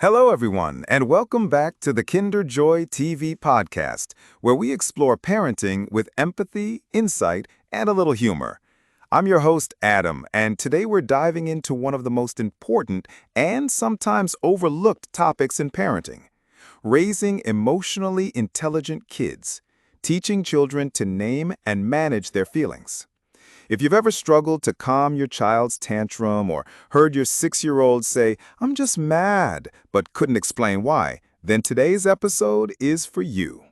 Hello, everyone, and welcome back to the KinderJoy TV Podcast, where we explore parenting with empathy, insight, and a little humor. I'm your host, Adam, and today we're diving into one of the most important and sometimes overlooked topics in parenting: raising emotionally intelligent kids, teaching children to name and manage their feelings. If you've ever struggled to calm your child's tantrum or heard your 6-year-old say, "I'm just mad," but couldn't explain why, then today's episode is for you.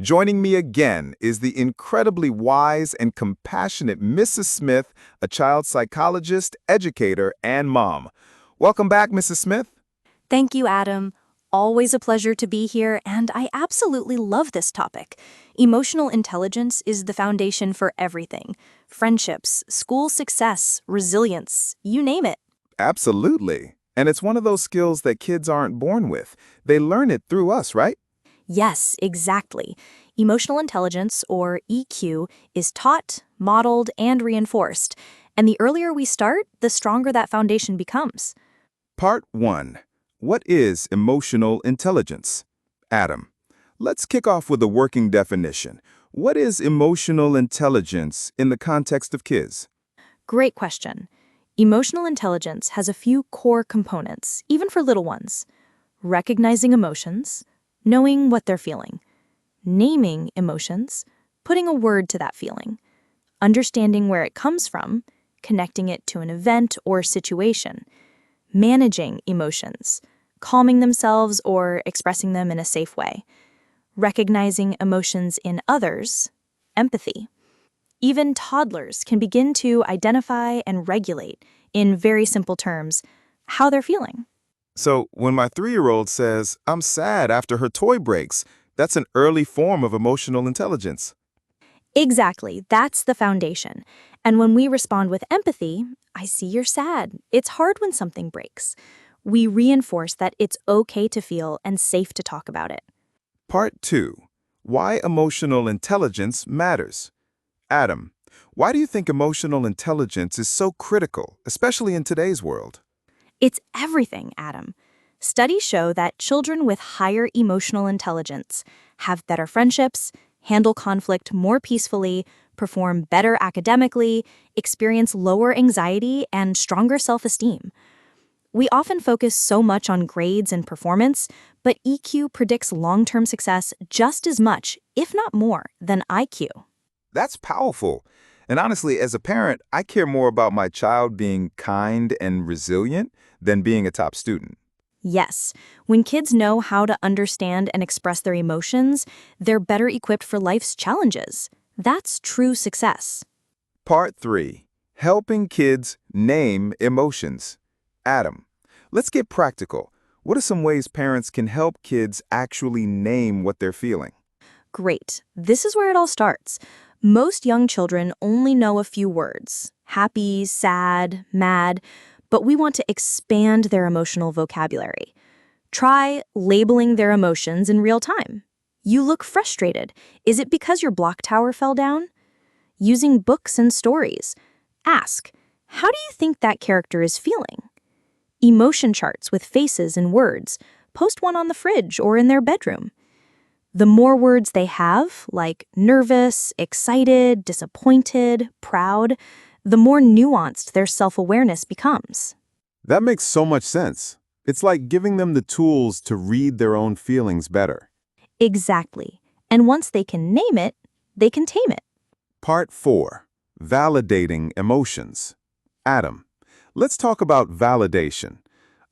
Joining me again is the incredibly wise and compassionate Mrs. Smith, a child psychologist, educator, and mom. Welcome back, Mrs. Smith. Thank you, Adam. Always a pleasure to be here, and I absolutely love this topic. Emotional intelligence is the foundation for everything: friendships, school success, resilience, you name it. Absolutely. And it's one of those skills that kids aren't born with. They learn it through us, right? Yes, exactly. Emotional intelligence, or EQ, is taught, modeled, and reinforced. And the earlier we start, the stronger that foundation becomes. Part 1. What is emotional intelligence? Adam, let's kick off with a working definition. What is emotional intelligence in the context of kids? Great question. Emotional intelligence has a few core components, even for little ones: recognizing emotions, knowing what they're feeling; naming emotions, putting a word to that feeling; understanding where it comes from, connecting it to an event or situation; managing emotions, calming themselves or expressing them in a safe way; recognizing emotions in others, empathy. Even toddlers can begin to identify and regulate, in very simple terms, how they're feeling. So, when my 3-year-old says, "I'm sad after her toy breaks," that's an early form of emotional intelligence. Exactly, that's the foundation. And when we respond with empathy, "I see you're sad. It's hard when something breaks," we reinforce that it's okay to feel and safe to talk about it. Part 2. Why emotional intelligence matters. Adam, why do you think emotional intelligence is so critical, especially in today's world? It's everything, Adam. Studies show that children with higher emotional intelligence have better friendships, handle conflict more peacefully, perform better academically, experience lower anxiety, and stronger self-esteem. We often focus so much on grades and performance, but EQ predicts long-term success just as much, if not more, than IQ. That's powerful. And honestly, as a parent, I care more about my child being kind and resilient than being a top student. Yes, when kids know how to understand and express their emotions, they're better equipped for life's challenges. That's true success. Part 3. Helping kids name emotions. Adam, let's get practical. What are some ways parents can help kids actually name what they're feeling? Great. This is where it all starts. Most young children only know a few words: happy, sad, mad, but we want to expand their emotional vocabulary. Try labeling their emotions in real time. You look frustrated. Is it because your block tower fell down? Using books and stories. Ask, how do you think that character is feeling? Emotion charts with faces and words. Post one on the fridge or in their bedroom. The more words they have, like nervous, excited, disappointed, proud, the more nuanced their self-awareness becomes. That makes so much sense. It's like giving them the tools to read their own feelings better. Exactly. And once they can name it, they can tame it. Part 4. Validating emotions. Adam, let's talk about validation.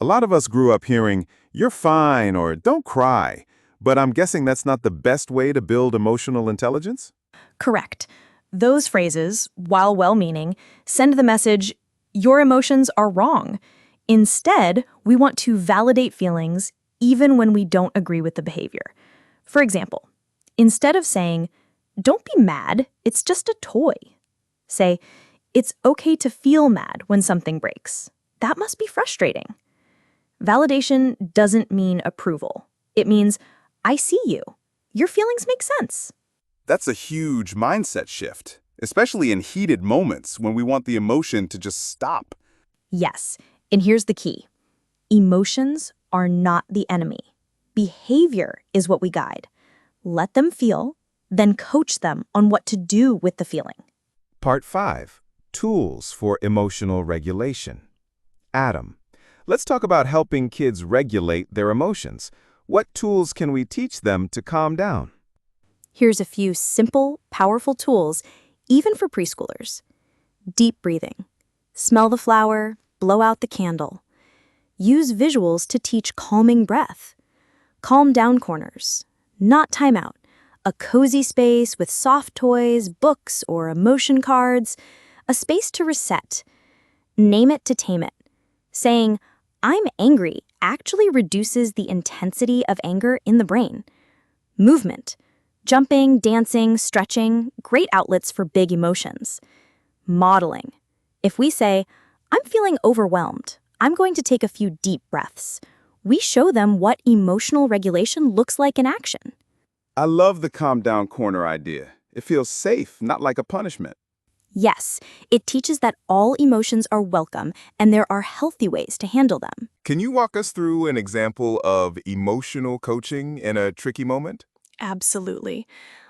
A lot of us grew up hearing, "You're fine," or "Don't cry." But I'm guessing that's not the best way to build emotional intelligence? Correct. Those phrases, while well-meaning, send the message, "Your emotions are wrong." Instead, we want to validate feelings even when we don't agree with the behavior. For example, instead of saying, "Don't be mad, it's just a toy," say, "It's okay to feel mad when something breaks. That must be frustrating." Validation doesn't mean approval. It means, "I see you. Your feelings make sense." That's a huge mindset shift, especially in heated moments when we want the emotion to just stop. Yes, and here's the key. Emotions are not the enemy. Behavior is what we guide. Let them feel, then coach them on what to do with the feeling. Part 5. Tools for emotional regulation. Adam, let's talk about helping kids regulate their emotions. What tools can we teach them to calm down? Here's a few simple, powerful tools, even for preschoolers. Deep breathing. Smell the flower, blow out the candle. Use visuals to teach calming breath. Calm down corners. Not timeout. A cozy space with soft toys, books, or emotion cards. A space to reset. Name it to tame it. Saying, "I'm angry," actually reduces the intensity of anger in the brain. Movement. Jumping, dancing, stretching, great outlets for big emotions. Modeling. If we say, "I'm feeling overwhelmed, I'm going to take a few deep breaths," we show them what emotional regulation looks like in action. I love the calm down corner idea. It feels safe, not like a punishment. Yes, it teaches that all emotions are welcome and there are healthy ways to handle them. Can you walk us through an example of emotional coaching in a tricky moment? Absolutely.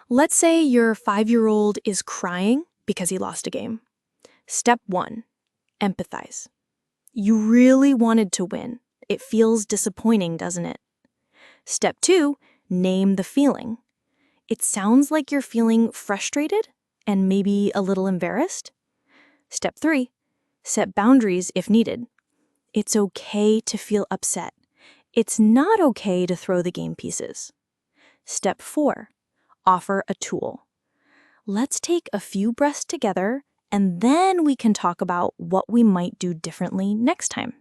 Let's say your 5-year-old is crying because he lost a game. Step 1, empathize. You really wanted to win. It feels disappointing, doesn't it? Step 2, name the feeling. It sounds like you're feeling frustrated and maybe a little embarrassed. Step 3, set boundaries if needed. It's okay to feel upset. It's not okay to throw the game pieces. Step 4, offer a tool. Let's take a few breaths together, and then we can talk about what we might do differently next time.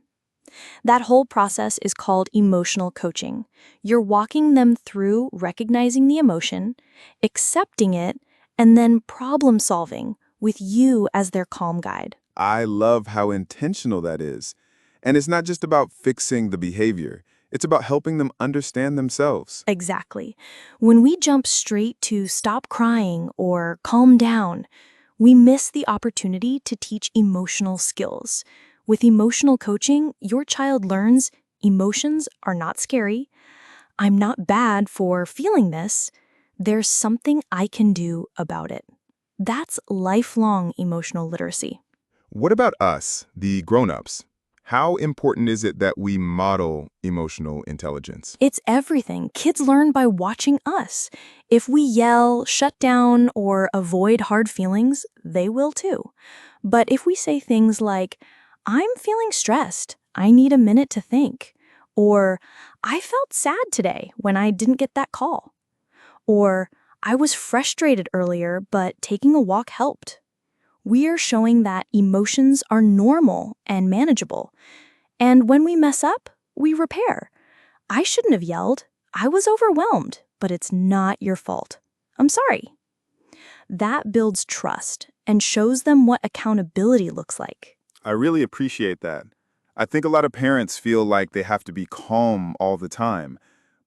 That whole process is called emotional coaching. You're walking them through recognizing the emotion, accepting it, and then problem solving with you as their calm guide. I love how intentional that is. And it's not just about fixing the behavior. It's about helping them understand themselves. Exactly. When we jump straight to stop crying or calm down, we miss the opportunity to teach emotional skills. With emotional coaching, your child learns emotions are not scary. I'm not bad for feeling this. There's something I can do about it. That's lifelong emotional literacy. What about us, the grown-ups? How important is it that we model emotional intelligence? It's everything. Kids learn by watching us. If we yell, shut down, or avoid hard feelings, they will too. But if we say things like, "I'm feeling stressed, I need a minute to think," or "I felt sad today when I didn't get that call," or "I was frustrated earlier, but taking a walk helped," we are showing that emotions are normal and manageable. And when we mess up, we repair. "I shouldn't have yelled. I was overwhelmed, but it's not your fault. I'm sorry." That builds trust and shows them what accountability looks like. I really appreciate that. I think a lot of parents feel like they have to be calm all the time.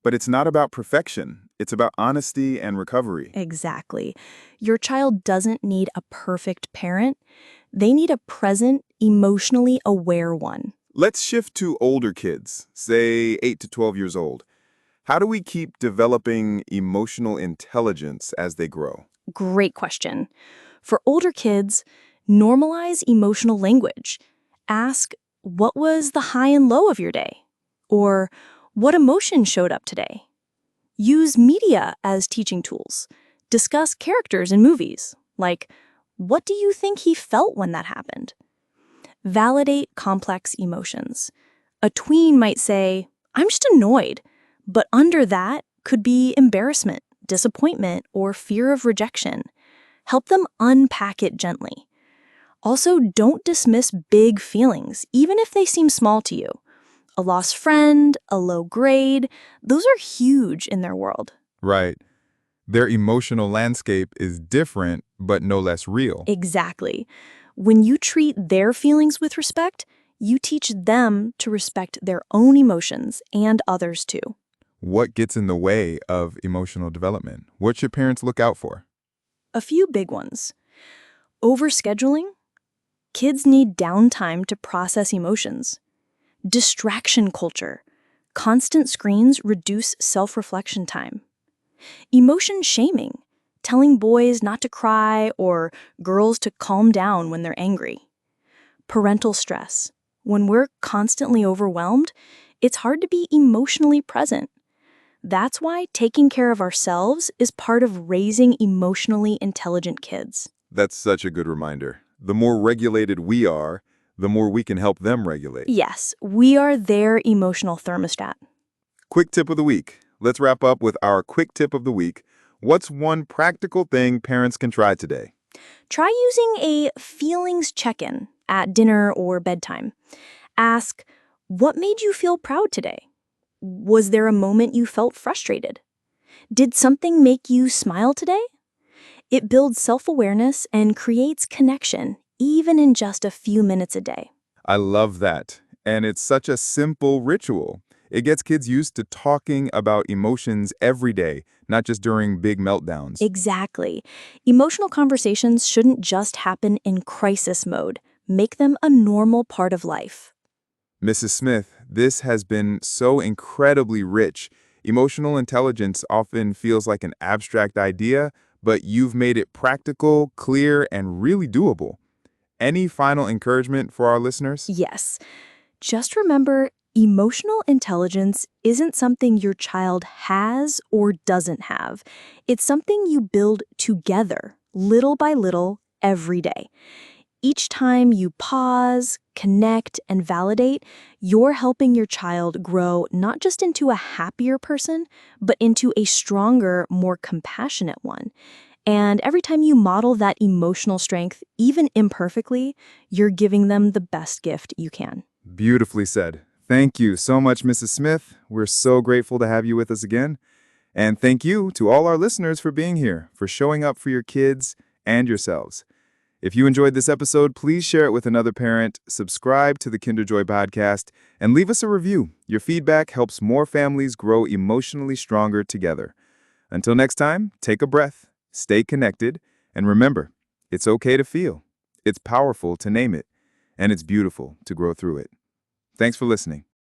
But it's not about perfection. It's about honesty and recovery. Exactly. Your child doesn't need a perfect parent. They need a present, emotionally aware one. Let's shift to older kids, say 8 to 12 years old. How do we keep developing emotional intelligence as they grow? Great question. For older kids, normalize emotional language. Ask, "What was the high and low of your day?" Or, "What emotion showed up today?" Use media as teaching tools. Discuss characters in movies, like, "What do you think he felt when that happened?" Validate complex emotions. A tween might say, "I'm just annoyed," but under that could be embarrassment, disappointment, or fear of rejection. Help them unpack it gently. Also, don't dismiss big feelings, even if they seem small to you. A lost friend, a low grade, those are huge in their world. Right. Their emotional landscape is different, but no less real. Exactly. When you treat their feelings with respect, you teach them to respect their own emotions and others too. What gets in the way of emotional development? What should parents look out for? A few big ones. Overscheduling. Kids need downtime to process emotions. Distraction culture. Constant screens reduce self-reflection time. Emotion shaming, telling boys not to cry or girls to calm down when they're angry. Parental stress. When we're constantly overwhelmed, it's hard to be emotionally present. That's why taking care of ourselves is part of raising emotionally intelligent kids. That's such a good reminder. The more regulated we are, the more we can help them regulate. Yes, we are their emotional thermostat. Quick tip of the week. Let's wrap up with our quick tip of the week. What's one practical thing parents can try today? Try using a feelings check-in at dinner or bedtime. Ask, what made you feel proud today? Was there a moment you felt frustrated? Did something make you smile today? It builds self-awareness and creates connection, even in just a few minutes a day. I love that. And it's such a simple ritual. It gets kids used to talking about emotions every day, not just during big meltdowns. Exactly. Emotional conversations shouldn't just happen in crisis mode. Make them a normal part of life. Mrs. Smith, this has been so incredibly rich. Emotional intelligence often feels like an abstract idea, but you've made it practical, clear, and really doable. Any final encouragement for our listeners? Yes. Just remember, emotional intelligence isn't something your child has or doesn't have. It's something you build together, little by little, every day. Each time you pause, connect, and validate, you're helping your child grow not just into a happier person, but into a stronger, more compassionate one. And every time you model that emotional strength, even imperfectly, you're giving them the best gift you can. Beautifully said. Thank you so much, Mrs. Smith. We're so grateful to have you with us again. And thank you to all our listeners for being here, for showing up for your kids and yourselves. If you enjoyed this episode, please share it with another parent, subscribe to the KinderJoy Podcast, and leave us a review. Your feedback helps more families grow emotionally stronger together. Until next time, take a breath, stay connected, and remember, it's okay to feel. It's powerful to name it, and it's beautiful to grow through it. Thanks for listening.